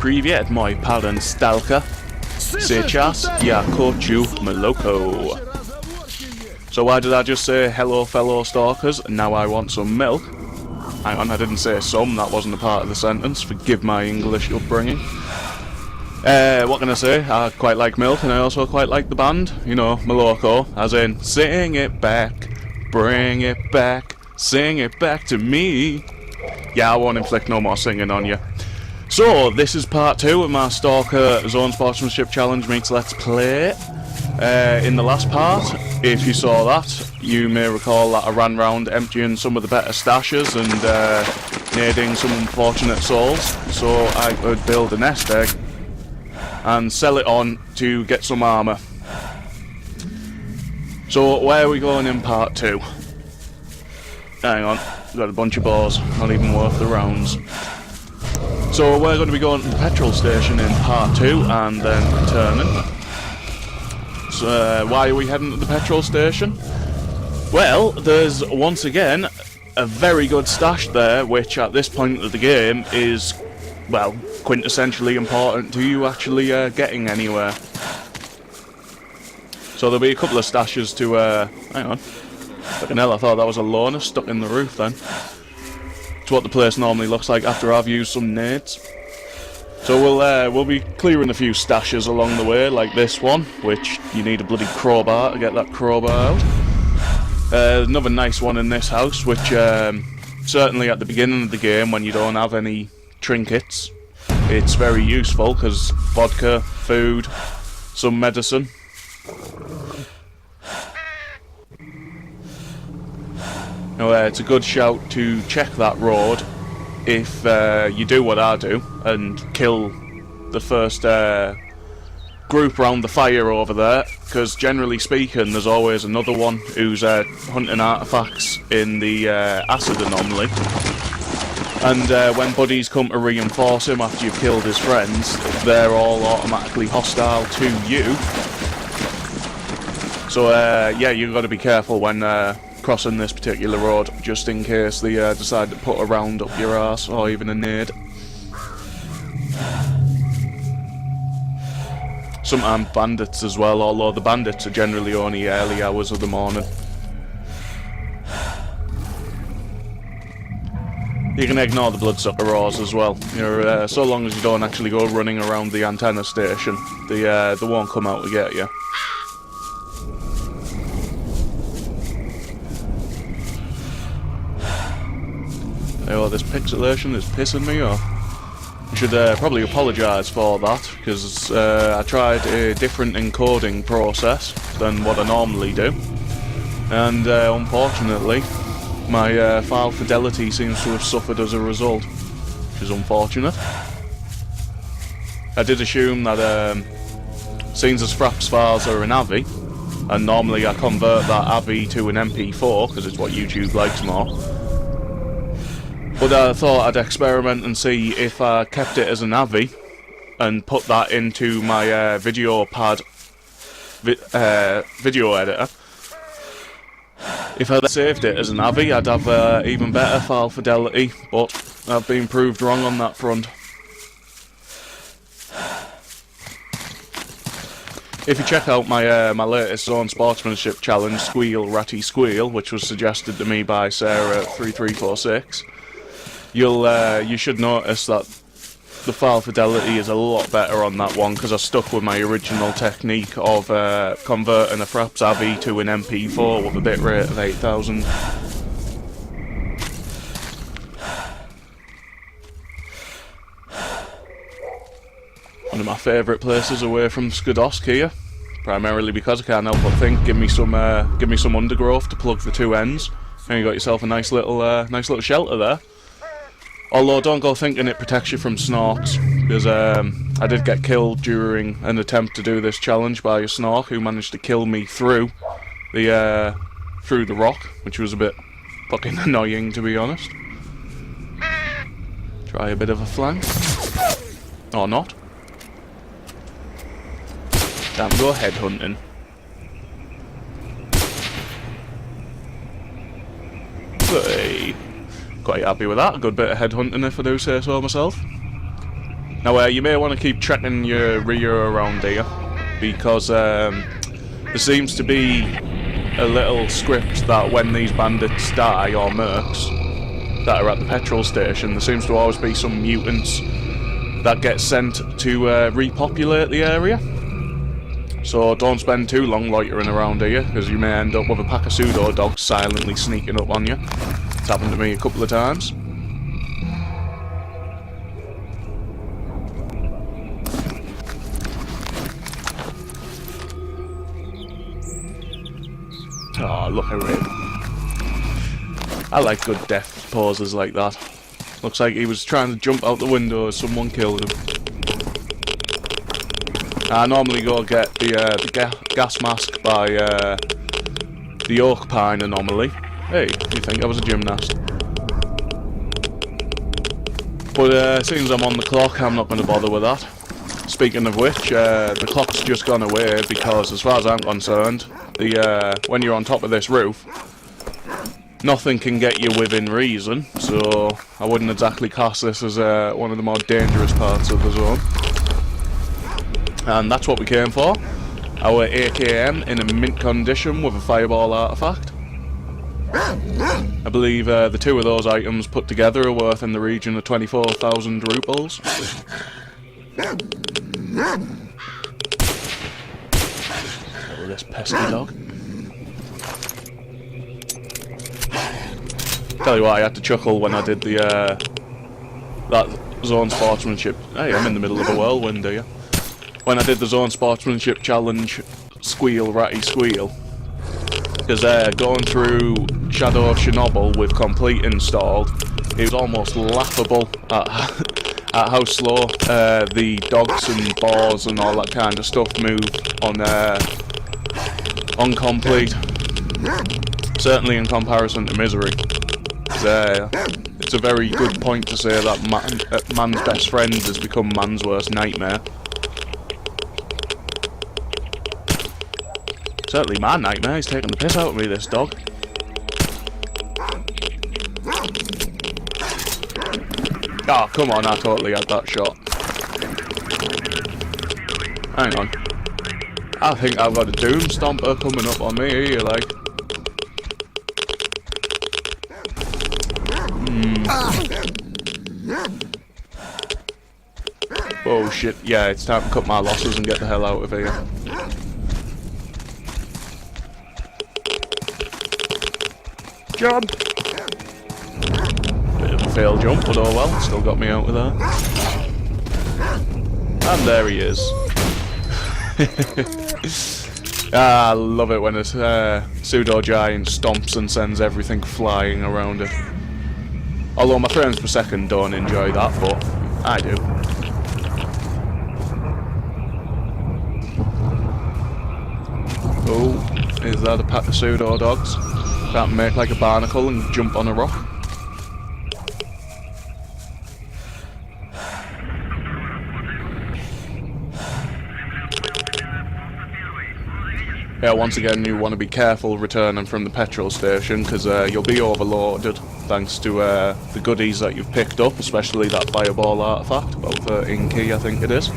Привет, мой парень Stalker. Сейчас я хочу молоко. So why did I just say hello fellow stalkers and now I want some milk? Hang on, I didn't say some, that wasn't a part of the sentence. Forgive my English upbringing. What can I say? I quite like milk and I also quite like the band. You know, Moloko, as in sing it back, bring it back, sing it back to me. Yeah, I won't inflict no more singing on you. So, this is part 2 of my Stalker Zone Sportsmanship Challenge meets Let's Play. In the last part, if you saw that, you may recall that I ran round emptying some of the better stashes and nading some unfortunate souls, so I could build a nest egg and sell it on to get some armour. So, where are we going in part 2? Hang on, got a bunch of balls, not even worth the rounds. So we're going to be going to the petrol station in part 2 and then returning. So why are we heading to the petrol station? Well, there's once again a very good stash there, which at this point of the game is, well, quintessentially important to you actually getting anywhere. So there'll be a couple of stashes to, hang on. Fucking hell, I thought that was a loner stuck in the roof then. It's what the place normally looks like after I've used some nades. So we'll be clearing a few stashes along the way, like this one, which you need a bloody crowbar to get that crowbar out. Another nice one in this house, which certainly at the beginning of the game, when you don't have any trinkets, it's very useful, because vodka, food, some medicine. Now, it's a good shout to check that road if you do what I do and kill the first group round the fire over there, because generally speaking there's always another one who's hunting artefacts in the acid anomaly, and when buddies come to reinforce him after you've killed his friends, they're all automatically hostile to you. So yeah, you've got to be careful when crossing this particular road, just in case they decide to put a round up your arse, or even a nade. Sometimes bandits as well, although the bandits are generally only early hours of the morning. You can ignore the bloodsucker roars as well. You're, so long as you don't actually go running around the antenna station, they won't come out to get you. Oh, this pixelation is pissing me off. I should probably apologise for that, because I tried a different encoding process than what I normally do, and unfortunately my file fidelity seems to have suffered as a result, which is unfortunate. I did assume that since as Fraps files are an AVI, and normally I convert that AVI to an MP4 because it's what YouTube likes more, but I thought I'd experiment and see if I kept it as an AVI and put that into my video pad video editor. If I'd saved it as an AVI, I'd have even better file fidelity, but I've been proved wrong on that front. If you check out my my latest Zone Sportsmanship Challenge, Squeal Ratty Squeal, which was suggested to me by Sarah3346, you should notice that the file fidelity is a lot better on that one, because I stuck with my original technique of converting a Fraps AVI to an MP4 with a bitrate of 8000. One of my favourite places away from Skadovsk here, primarily because I can't help but think, give me some undergrowth to plug the two ends, and you got yourself a nice little shelter there. Although don't go thinking it protects you from snorks, because I did get killed during an attempt to do this challenge by a snork who managed to kill me through the rock, which was a bit fucking annoying, to be honest. Try a bit of a flank. Or not. Damn, go headhunting. Hey. Quite happy with that. A good bit of headhunting if I do say so myself. Now, you may want to keep checking your rear around here, because there seems to be a little script that when these bandits die, or mercs, that are at the petrol station, there seems to always be some mutants that get sent to repopulate the area. So don't spend too long loitering around here, because you may end up with a pack of pseudo dogs silently sneaking up on you. It's happened to me a couple of times. Oh, look at him. I like good death poses like that. Looks like he was trying to jump out the window as someone killed him. I normally go get the gas mask by the oak pine anomaly. Hey, you think I was a gymnast? But since I'm on the clock, I'm not going to bother with that. Speaking of which, the clock's just gone away because, as far as I'm concerned, when you're on top of this roof, nothing can get you within reason, so I wouldn't exactly class this as one of the more dangerous parts of the zone. And that's what we came for. Our AKM in a mint condition with a fireball artifact. I believe the two of those items put together are worth in the region of 24,000 rubles. Oh, this pesky dog. Tell you what, I had to chuckle when I did that zone sportsmanship. Hey, I'm in the middle of a whirlwind here. When I did the zone sportsmanship challenge, squeal ratty squeal, because going through Shadow of Chernobyl with complete installed, it was almost laughable at how slow the dogs and boars and all that kind of stuff move on complete. Certainly in comparison to Misery. It's a very good point to say that man's best friend has become man's worst nightmare. Certainly my nightmare. He's taking the piss out of me, this dog. Oh, come on, I totally had that shot. Hang on. I think I've got a Doom Stomper coming up on me here, like. Oh shit, yeah, it's time to cut my losses and get the hell out of here. Jump! Bit of a failed jump, but oh well, still got me out of there. And there he is. I love it when a pseudo giant stomps and sends everything flying around it. Although my frames per second don't enjoy that, but I do. Oh, is that a pack of pseudo dogs? Can't make like a barnacle and jump on a rock. Yeah, once again, you want to be careful returning from the petrol station, because you'll be overloaded thanks to the goodies that you've picked up, especially that fireball artifact, about 13 key I think it is.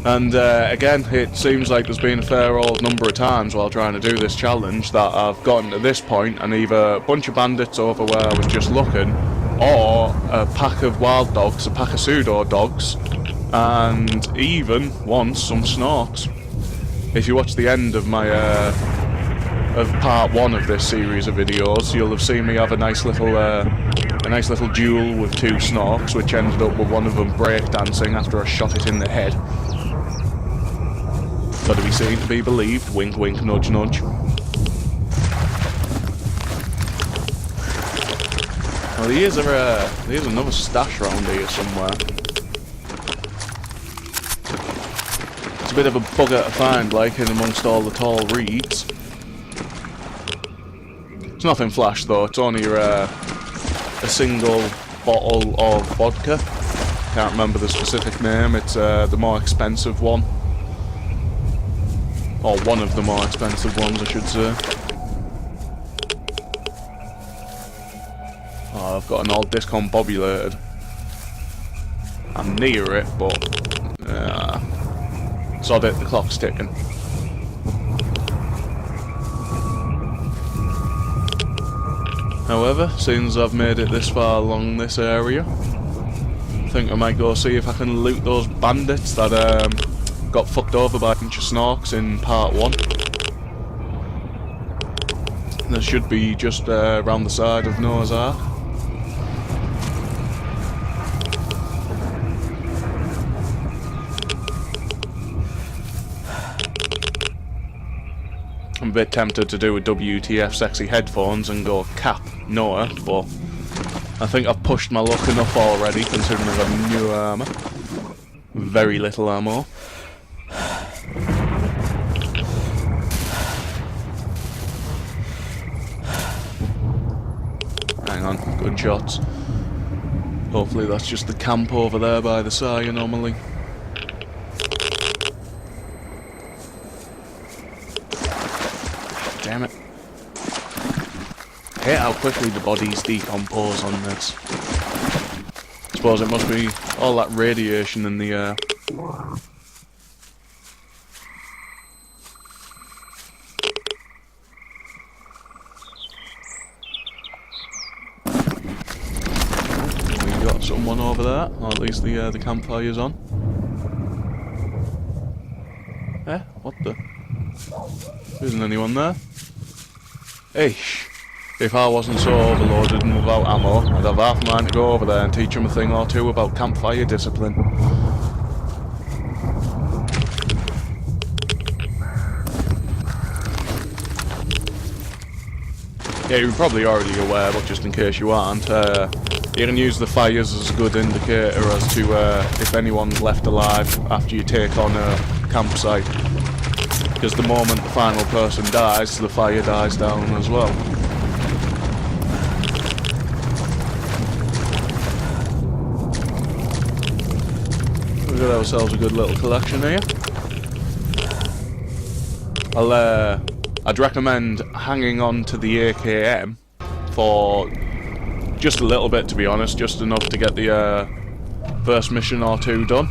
And again, it seems like there's been a fair old number of times while trying to do this challenge that I've gotten to this point and either a bunch of bandits over where I was just looking, or a pack of wild dogs, a pack of pseudo dogs, and even once some snorks. If you watch the end of my of part 1 of this series of videos, you'll have seen me have a nice little duel with 2 snorks, which ended up with one of them breakdancing after I shot it in the head. Got to be seen to be believed. Wink, wink, nudge, nudge. Well, there's another stash round here somewhere. It's a bit of a bugger to find, like, in amongst all the tall reeds. It's nothing flash though. It's only a single bottle of vodka. Can't remember the specific name. It's the more expensive one. Or one of the more expensive ones, I should say. Oh, I've got an all discombobulated. I'm near it, but sod it, the clock's ticking. However, since I've made it this far along this area, I think I might go see if I can loot those bandits that got fucked over by a bunch of snorks in part 1. There should be just around the side of Noah's Ark. I'm a bit tempted to do a WTF sexy headphones and go cap Noah, but I think I've pushed my luck enough already, considering I've got new armour. Very little ammo. Hang on, good shots. Hopefully that's just the camp over there by the side anomaly. Damn it. I hate how quickly the bodies decompose on this. I suppose it must be all that radiation in the air. We got someone over there, or at least the campfire's on. Eh? What the? There isn't anyone there. Eish. If I wasn't so overloaded and without ammo, I'd have half a mind to go over there and teach them a thing or two about campfire discipline. Yeah, you're probably already aware, but just in case you aren't, you can use the fires as a good indicator as to if anyone's left alive after you take on a campsite. Because the moment the final person dies, the fire dies down as well. We've got ourselves a good little collection here. I'd recommend hanging on to the AKM for just a little bit, to be honest, just enough to get the first mission or two done.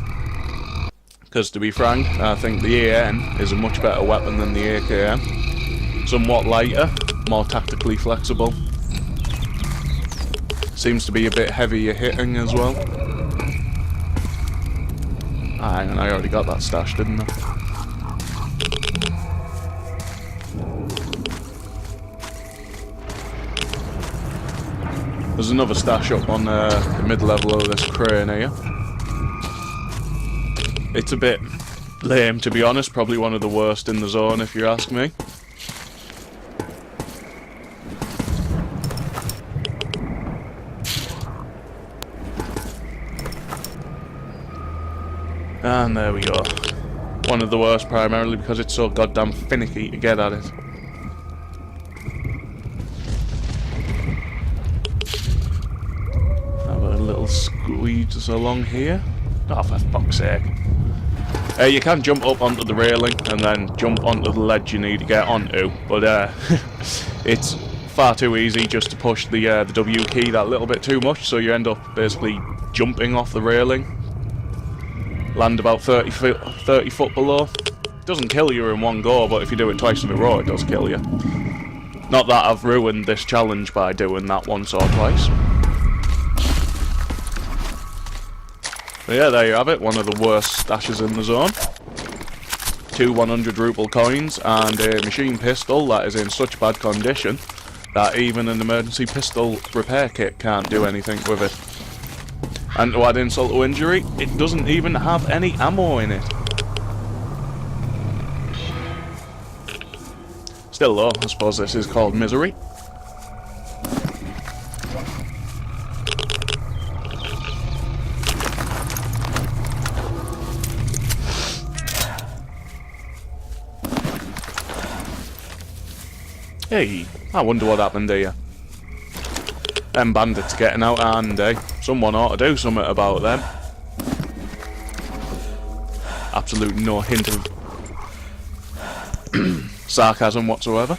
Because to be frank, I think the AN is a much better weapon than the AKM. Somewhat lighter, more tactically flexible. Seems to be a bit heavier hitting as well. Ah, hang on, I already got that stash, didn't I? There's another stash up on the mid-level of this crane here. It's a bit lame, to be honest. Probably one of the worst in the zone, if you ask me. And there we go. One of the worst, primarily because it's so goddamn finicky to get at it. Have a little squeeze along here. Oh, for fuck's sake. You can jump up onto the railing and then jump onto the ledge you need to get onto, but it's far too easy just to push the W key that little bit too much, so you end up basically jumping off the railing. Land about 30 foot below. Doesn't kill you in one go, but if you do it twice in a row, it does kill you. Not that I've ruined this challenge by doing that once or twice. But yeah, there you have it, one of the worst stashes in the zone. 2 100 ruble coins and a machine pistol that is in such bad condition that even an emergency pistol repair kit can't do anything with it. And to add insult to injury, it doesn't even have any ammo in it. Still though, I suppose this is called misery. Hey, I wonder what happened here. Them bandits getting out of hand, eh? Someone ought to do something about them. Absolute no hint of sarcasm whatsoever.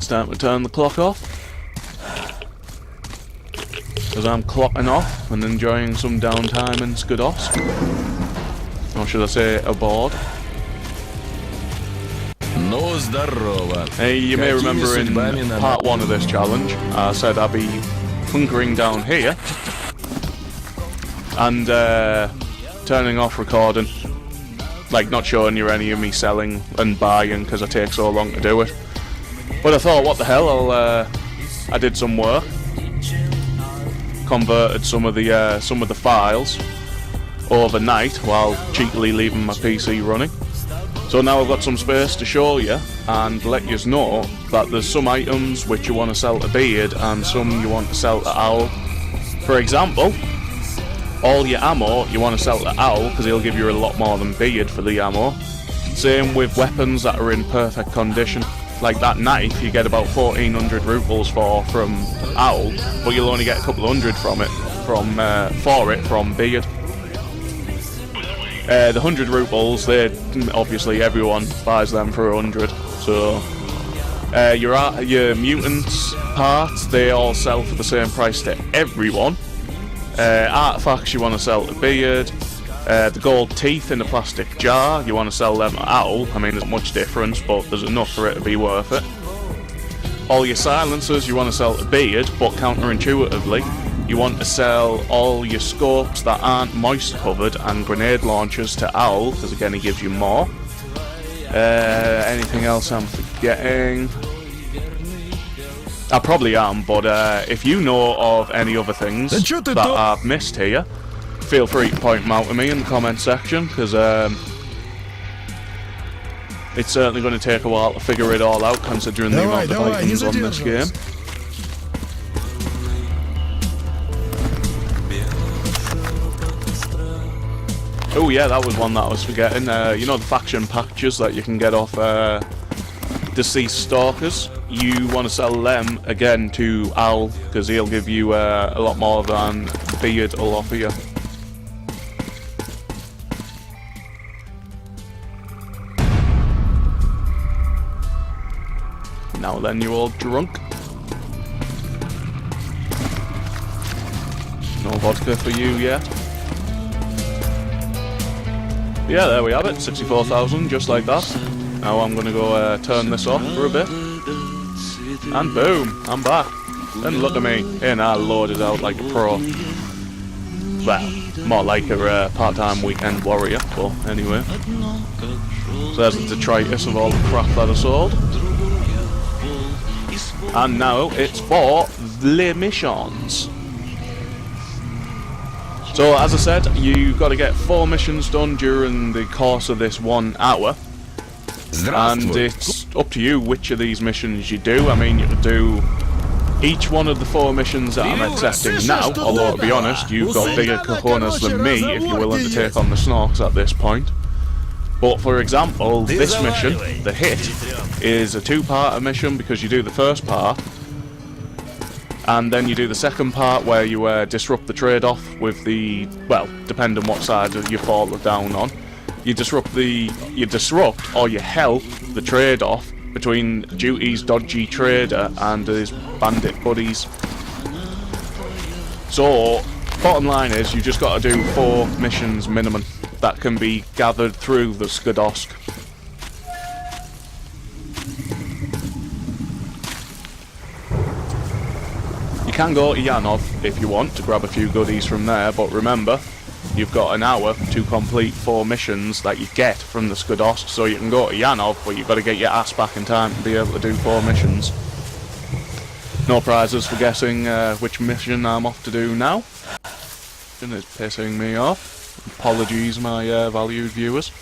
it's time to turn the clock off. Because I'm clocking off and enjoying some downtime in Skadovsk. Or should I say aboard. Hey, you may remember in part 1 of this challenge, I said I'd be hunkering down here and turning off recording. Like, not showing you any of me selling and buying because it takes so long to do it. But I thought, what the hell, I did some work. Converted some of the files overnight while cheekily leaving my PC running. So now I've got some space to show you and let you know that there's some items which you want to sell to Beard and some you want to sell to Owl. For example, all your ammo you want to sell to Owl because he'll give you a lot more than Beard for the ammo. Same with weapons that are in perfect condition. Like that knife you get about 1400 rubles from Owl, but you'll only get a couple hundred for it from Beard. The 100 rubles, obviously everyone buys them for 100. So your mutants parts, they all sell for the same price to everyone. Artifacts you want to sell to Beard. The gold teeth in a plastic jar, you want to sell them to Owl. I mean, there's not much difference, but there's enough for it to be worth it. All your silencers you want to sell to Beard, but counterintuitively, you want to sell all your scopes that aren't moist covered and grenade launchers to Owl, because again he gives you more. Anything else I'm forgetting? I probably am, but if you know of any other things that I've missed here, feel free to point them out to me in the comment section, because it's certainly going to take a while to figure it all out, considering the amount of items on this game. Oh yeah, that was one that I was forgetting. You know the faction packages that you can get off deceased stalkers? You want to sell them again to Owl, because he'll give you a lot more than Beard will offer you. Now then, you're all drunk. No vodka for you yet. Yeah, there we have it, 64,000, just like that. Now I'm going to go turn this off for a bit. And boom, I'm back. And look at me, and I loaded out like a pro. Well, more like a part-time weekend warrior, but anyway. So there's the detritus of all the crap that I sold. And now it's for the missions. So as I said, you've got to get 4 missions done during the course of this 1 hour. And it's up to you which of these missions you do. I mean, you could do each one of the 4 missions that I'm accepting now, although to be honest, you've got bigger cojones than me if you're willing to take on the Snorks at this point. But for example, this mission, the hit, is a 2-part mission because you do the first part, and then you do the second part where you disrupt the trade-off with the, well, depending what side you fall down on. You disrupt or you help the trade-off between Duty's Dodgy Trader and his bandit buddies. So, bottom line is, you just got to do 4 missions minimum that can be gathered through the Skadovsk. You can go to Yanov if you want to grab a few goodies from there, but remember, you've got an hour to complete 4 missions that you get from the Skadovsk, so you can go to Yanov, but you've got to get your ass back in time to be able to do 4 missions. No prizes for guessing which mission I'm off to do now. It's pissing me off. Apologies, my valued viewers.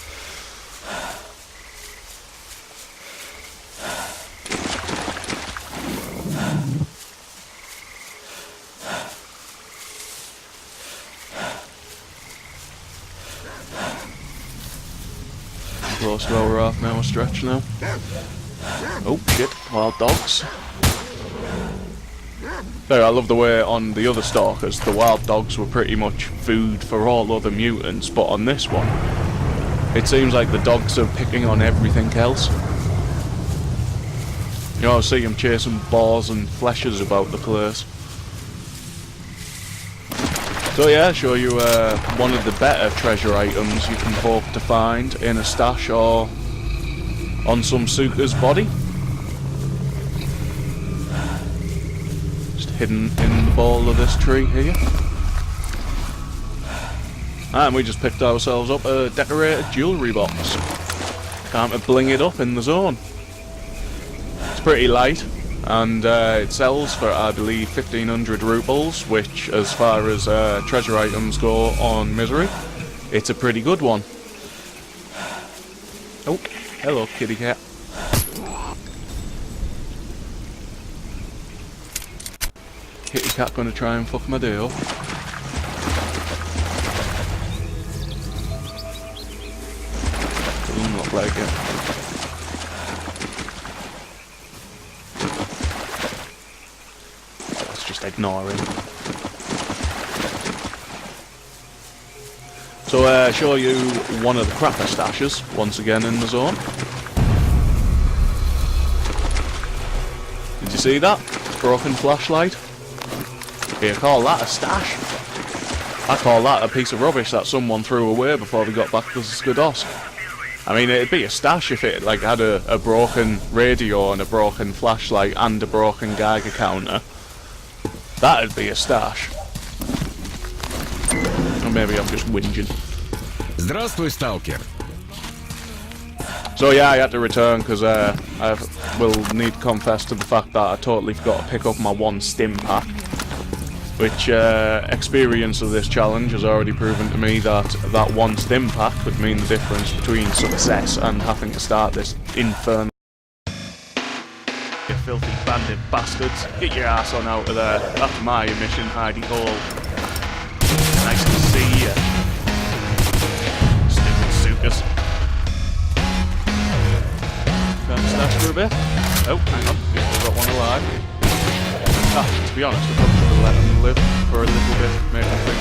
Close to our half-hour stretch now. Oh shit, wild dogs. There, I love the way on the other stalkers, the wild dogs were pretty much food for all other mutants, but on this one, it seems like the dogs are picking on everything else. You know, I see him chasing boars and fleshes about the place. So yeah, I'll show you one of the better treasure items you can hope to find in a stash or on some suitor's body. Just hidden in the bole of this tree here. And we just picked ourselves up a decorated jewellery box. Time to bling it up in the zone. It's pretty light, and it sells for, I believe, 1500 rubles, which, as far as treasure items go on Misery, it's a pretty good one. Oh, hello, kitty cat. Kitty cat gonna try and fuck my day up. Doesn't look like it. Let's just ignore him. So show you one of the crapper stashes once again in the zone. Did you see that? Broken flashlight? You call that a stash? I call that a piece of rubbish that someone threw away before they got back to Skadovsk. I mean, it'd be a stash if it like had a broken radio and a broken flashlight and a broken Geiger counter. That'd be a stash. Or maybe I'm just whinging. Здравствуй, Stalker. So yeah, I had to return because I will need to confess to the fact that I totally forgot to pick up my one stim pack. Which experience of this challenge has already proven to me that that one stim pack could mean the difference between success and having to start this infernal. You filthy bandit bastards, get your ass on out of there. That's my mission, hidey hole. Nice to see you. Stupid suitors. Can I stash for a bit? Oh, hang on, we've still got one alive. To be honest, I probably should have let him live for a little bit, make him think